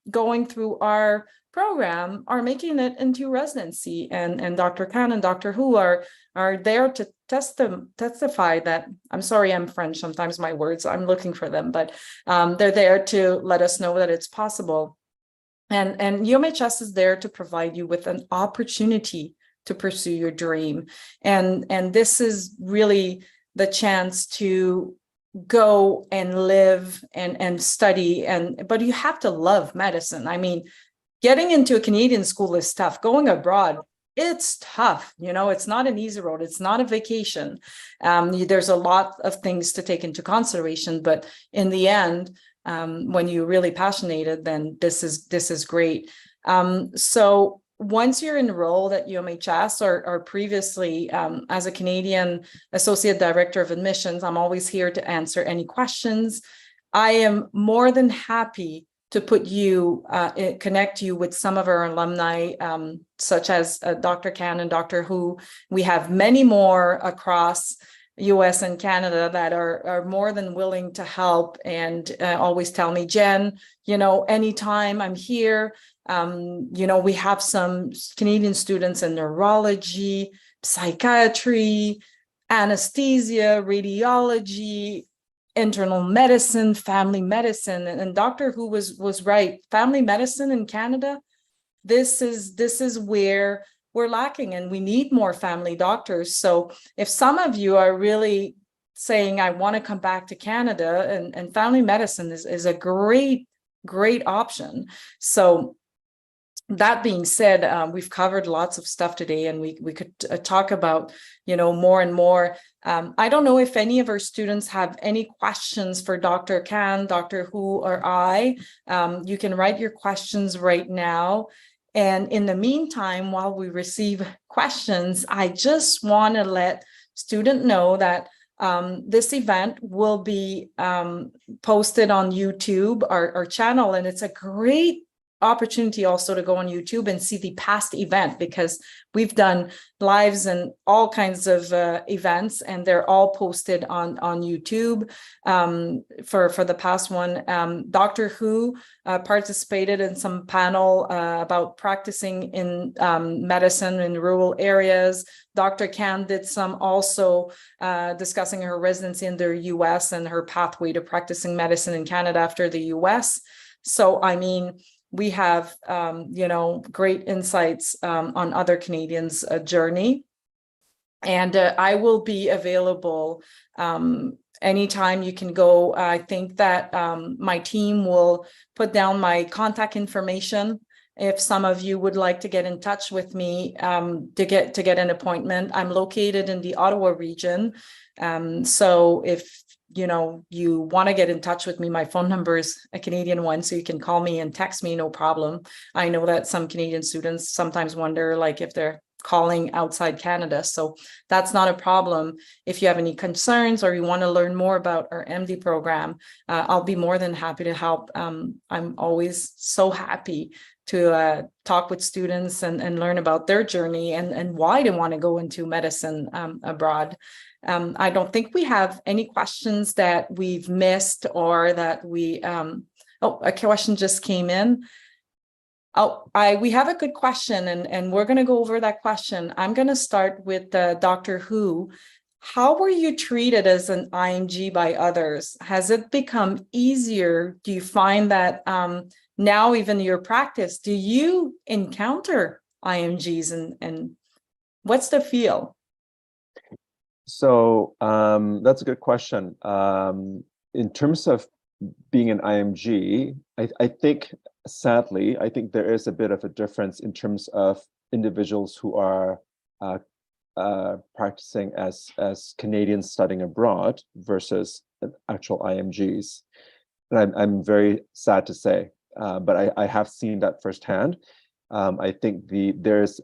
going through our program are making it into residency. And Dr. Khan and Dr. Hu are there to testify that, I'm sorry, I'm French, sometimes my words, I'm looking for them, but they're there to let us know that it's possible. And UMHS is there to provide you with an opportunity to pursue your dream. And this is really the chance to go and live and study, but you have to love medicine. I mean, getting into a Canadian school is tough. Going abroad, it's tough. It's not an easy road. It's not a vacation. There's a lot of things to take into consideration, but in the end, when you're really passionate, then this is great. So once you're enrolled at UMHS or previously as a Canadian Associate Director of Admissions, I'm always here to answer any questions. I am more than happy to connect you with some of our alumni, such as Dr. Khan and Dr. Hu. We have many more across US and Canada that are more than willing to help and always tell me, Jen, anytime I'm here. We have some Canadian students in neurology, psychiatry, anesthesia, radiology, internal medicine, family medicine, and Dr. Hu was right. Family medicine in Canada, this is where we're lacking, and we need more family doctors. So if some of you are really saying, I want to come back to Canada, and family medicine is a great option. So that being said, we've covered lots of stuff today, and we could talk about, more and more. I don't know if any of our students have any questions for Dr. Khan, Dr. Hu, or I. You can write your questions right now. And in the meantime, while we receive questions, I just want to let students know that this event will be posted on YouTube, our channel, and it's a great opportunity also to go on YouTube and see the past event, because we've done lives and all kinds of events, and they're all posted on YouTube. For the past one, Doctor Who participated in some panel about practicing in medicine in rural areas. Dr. Khan did some also discussing her residency in the US and her pathway to practicing medicine in Canada after the US. So, I mean, we have, great insights on other Canadians' journey. And I will be available anytime you can go. I think that my team will put down my contact information if some of you would like to get in touch with me to get an appointment. I'm located in the Ottawa region. So if you want to get in touch with me, my phone number is a Canadian one, so you can call me and text me, no problem. I know that some Canadian students sometimes wonder like if they're calling outside Canada. So that's not a problem. If you have any concerns or you want to learn more about our MD program, I'll be more than happy to help. I'm always so happy to talk with students and learn about their journey and why they want to go into medicine abroad. I don't think we have any questions that we've missed or that we, a question just came in. We have a good question, and we're going to go over that question. I'm going to start with Dr. Who. How were you treated as an IMG by others? Has it become easier? Do you find that now, even your practice, do you encounter IMGs and what's the feel? So that's a good question. In terms of being an IMG, I think, sadly, I think there is a bit of a difference in terms of individuals who are practicing as Canadians studying abroad versus actual IMGs. And I'm very sad to say, but I have seen that firsthand. I think there's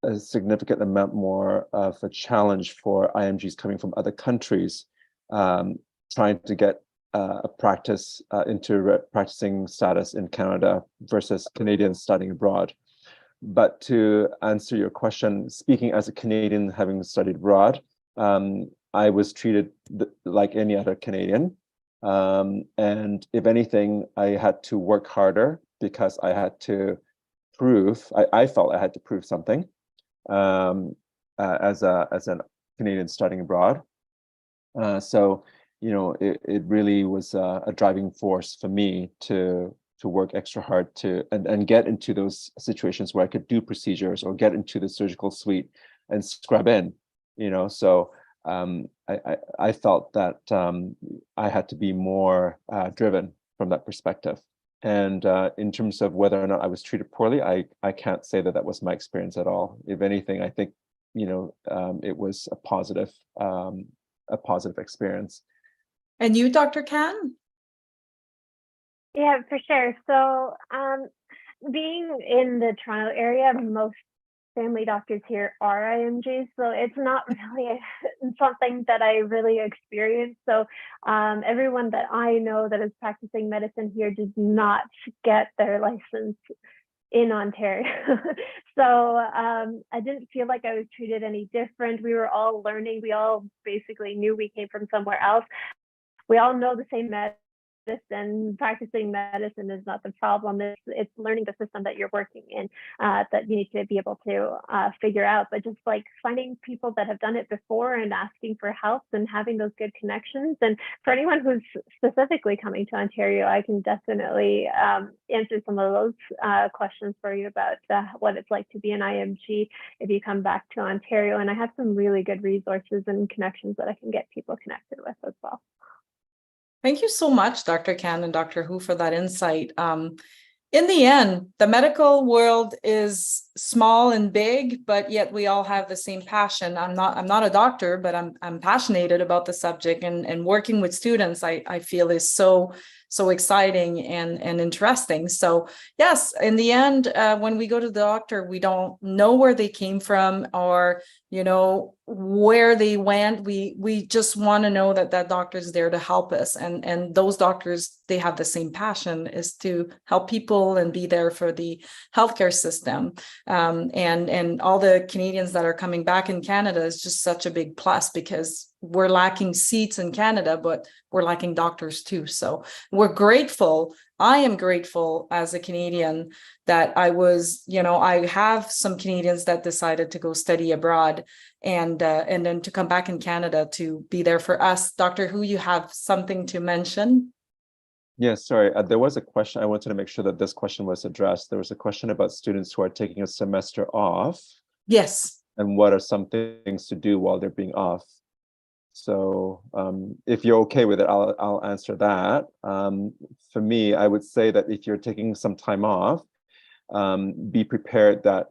a significant amount more of a challenge for IMGs coming from other countries, trying to get a practice into practicing status in Canada versus Canadians studying abroad. But to answer your question, speaking as a Canadian having studied abroad, I was treated like any other Canadian. And if anything, I had to work harder because I had to prove, I felt I had to prove something as an Canadian studying abroad. So, it really was a driving force for me to work extra hard and get into those situations where I could do procedures or get into the surgical suite and scrub in, So I felt that I had to be more driven from that perspective. And in terms of whether or not I was treated poorly, I can't say that was my experience at all. If anything, I think it was a positive experience. And you, Dr. Khan? Yeah, for sure. So being in the Toronto area, most family doctors here are IMGs, so it's not really something that I really experienced. So everyone that I know that is practicing medicine here does not get their license in Ontario. So I didn't feel like I was treated any different. We were all learning. We all basically knew we came from somewhere else. We all know the same medicine. Practicing medicine is not the problem. It's learning the system that you're working in that you need to be able to figure out. But just like finding people that have done it before and asking for help and having those good connections. And for anyone who's specifically coming to Ontario, I can definitely answer some of those questions for you about what it's like to be an IMG if you come back to Ontario. And I have some really good resources and connections that I can get people connected with as well. Thank you so much, Dr. Khan and Dr. Who, for that insight. In the end, the medical world is small and big, but yet we all have the same passion. I'm not a doctor, but I'm passionate about the subject, and working with students, I feel is so so exciting and interesting. So yes, in the end, when we go to the doctor, we don't know where they came from or, you know, where they went. We just want to know that that doctor is there to help us. And those doctors, they have the same passion, is to help people and be there for the healthcare system. And all the Canadians that are coming back in Canada is just such a big plus, because we're lacking seats in Canada, but we're lacking doctors too. So we're grateful. I am grateful as a Canadian that I was, you know, I have some Canadians that decided to go study abroad and then to come back in Canada to be there for us. Dr. Hu, you have something to mention? Yes, sorry. There was a question. I wanted to make sure that this question was addressed. There was a question about students who are taking a semester off. Yes. And what are some things to do while they're being off? So if you're okay with it, I'll answer that. For me, I would say that if you're taking some time off, be prepared that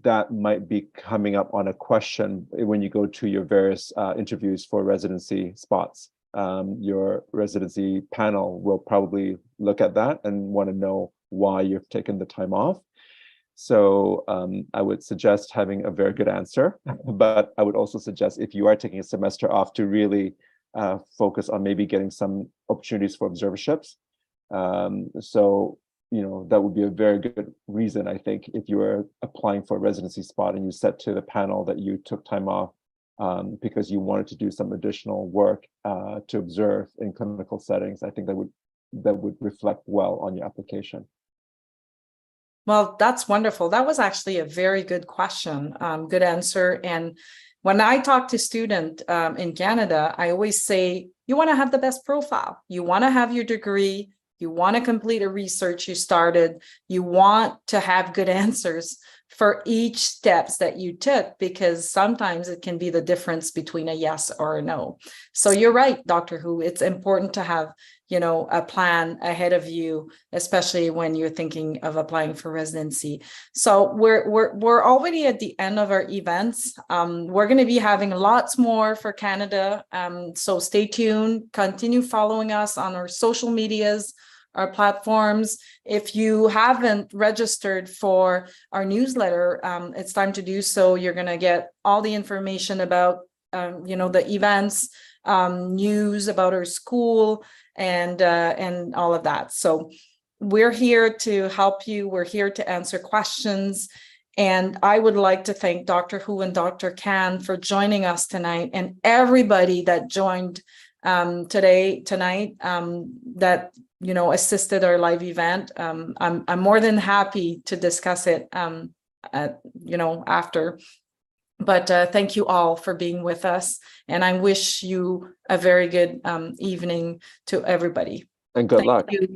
that might be coming up on a question when you go to your various interviews for residency spots. Your residency panel will probably look at that and want to know why you've taken the time off. So I would suggest having a very good answer, but I would also suggest, if you are taking a semester off, to really focus on maybe getting some opportunities for observerships. So, you know, that would be a very good reason, I think, if you were applying for a residency spot and you said to the panel that you took time off because you wanted to do some additional work to observe in clinical settings. I think that would reflect well on your application. Well, that's wonderful. That was actually a very good question. Good answer. And when I talk to students in Canada, I always say, you want to have the best profile. You want to have your degree. You want to complete a research you started. You want to have good answers for each steps that you took, because sometimes it can be the difference between a yes or a no. So you're right, Dr. Hu, it's important to have, you know, a plan ahead of you, especially when you're thinking of applying for residency. So we're already at the end of our events. We're going to be having lots more for Canada. So stay tuned, continue following us on our social medias, our platforms. If you haven't registered for our newsletter, it's time to do so. You're going to get all the information about, you know, the events, news about our school, and all of that. So we're here to help you. We're here to answer questions. And I would like to thank Dr. Hu and Dr. Khan for joining us tonight, and everybody that joined tonight that, you know, assisted our live event. I'm more than happy to discuss it, you know, after. But thank you all for being with us, and I wish you a very good evening to everybody. And good luck. You.